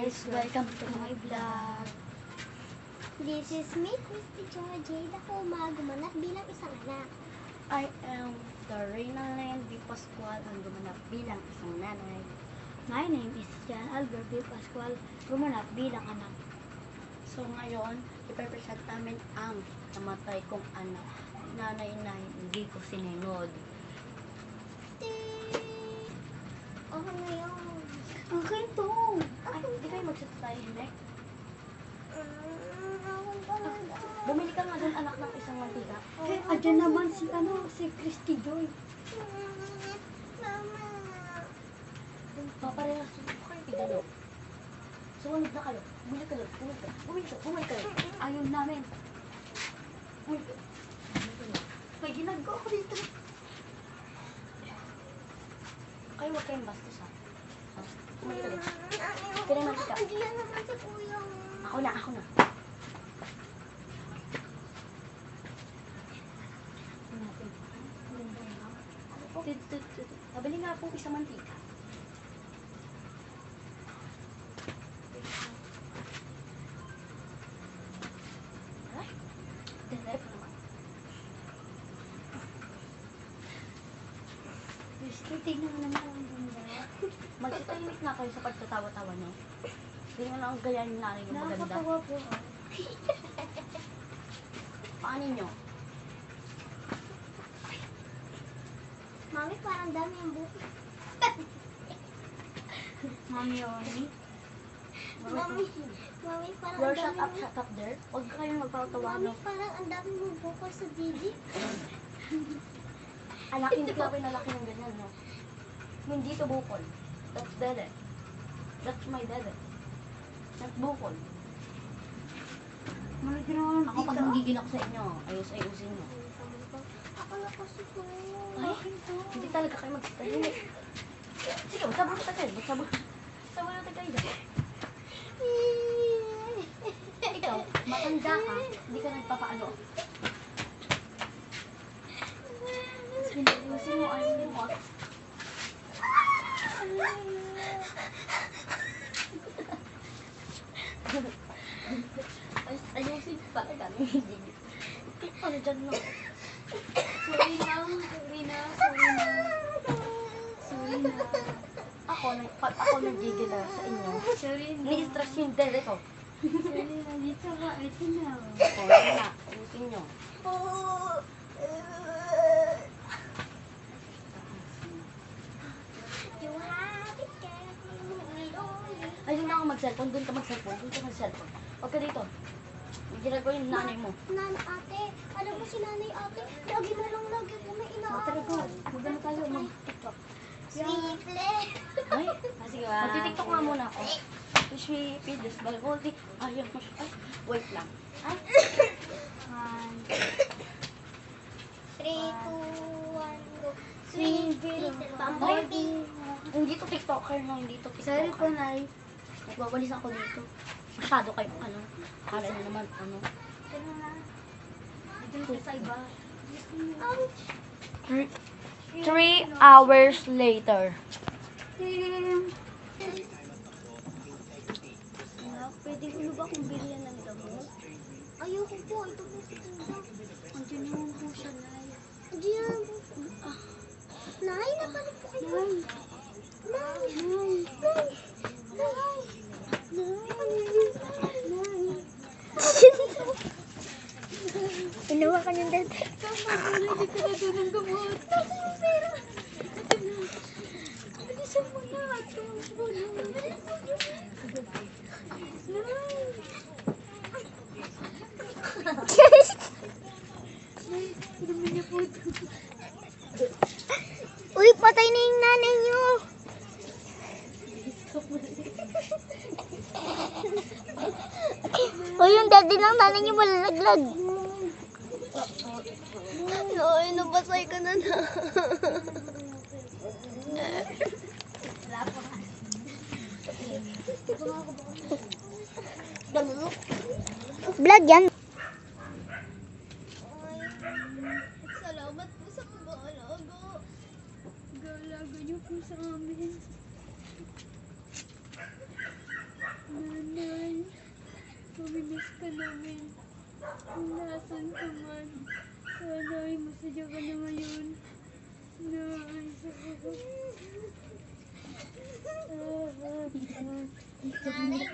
guys! Welcome to my vlog. This is me, Christy Jade. Ako gumanap bilang isang anak. I am the Reynalyn B. Pascual ang gumanap bilang isang nanay. My name is Jan Albert B. Pascual, gumanap bilang anak. So ngayon, ipapresent namin ang namatay kong anak. Nanay na hindi ko sinunod. Okay ngayon. Okay to! Ay, di kayo magsasay, hindi? Bumili ka nga dun anak ng isang mantika. Hey, andyan naman si Christy Joy. Paparehas ko kayo tigalo. Sumunod na kayo. Bumili ka dun. Bumili ka dun. Ayaw namin. Bumili ka. May ginagawa ko dito. Kayo huwag kayong bastos ha. Bumili ka dun. Kaya naman ka. Andiyan naman si kuya. Ako na. Pabili nga po isang mantika. Ay, dala pa naman. Tignan mo naman ang ganda. Magsitahimik na kayo sa pagtatawa-tawa niyo. Hindi mo lang ang gaya yung nanay yung maganda. Nakakatawa po. Paano niyo? Mami, parang dami ang buko. Mami, Oni. Mami, parang Girl, ang dami shut up there. Huwag kayong magpapatawa, Mami, no? parang ang dami mong buko sa didi. Anak, hindi ka pinalaki ng ganyan, no? Hindi to bukol. That's dede. That's my dede. That's bukol. Mami, ginawa Ako pag magigil ako sa inyo, ayusin nyo. Ako na kasi po. Ay, hindi talaga kayo magsitahimik. Sige, sabon na tayo. Sabon na tayo. Ikaw, matanda ka, hindi ka nagpapaano. Ayusin mo. Ayusin talaga. Ano dyan no? Sorry na. Ako nagigil na sa inyo. Sorry na. Ni-stress yung dede ko. Sorry na. Dito ka. Ito na. O, yun na. Ayusin nyo. Ayun na ako mag-cellphone. Doon ka mag-cellphone. Huwag ka dito. May ginagawa yung nanay mo. Ate, alam mo si nanay ate, lagi po may Tara go. inaaway. Magano tayo. Mag-tiktok. Sweetle. Ay, sige ba? Mag-tiktok nga muna ako. Wish me this balbody. Ayaw mo siya. Ay, wait lang. Ay. 3, 2, 1, go. Sweetle. Bumblebee. Hindi to tiktoker na. Hindi to tiktoker. Sorry po, Nay. Nagwawalis ako dito. Masyado kayo, Kala nyo naman, Ano na? Diyan ka sa iba. 3 hours later. Pwede ko ba kung bilhin ng gamot? Ayoko po. Ito po si Kuya. Andiyan naman po siya, Nay. Andiyan naman po. Nay, napalit po kayo. Nay. Inawa ka niyang dad. Hindi ka na doon ng gamot. Tapos yung pera. Bilisan mo na. Uy, patay na yung nanay niyo. O yung daddy ng nanay niyo malalaglag. Ay, nabasay ka na na. Vlog yan. Salamat po sa pag-aalaga. Galaga niyo po sa amin. namin. Nasaan ka man? Sana ay masaya ka na ngayon. Nay. Nanay,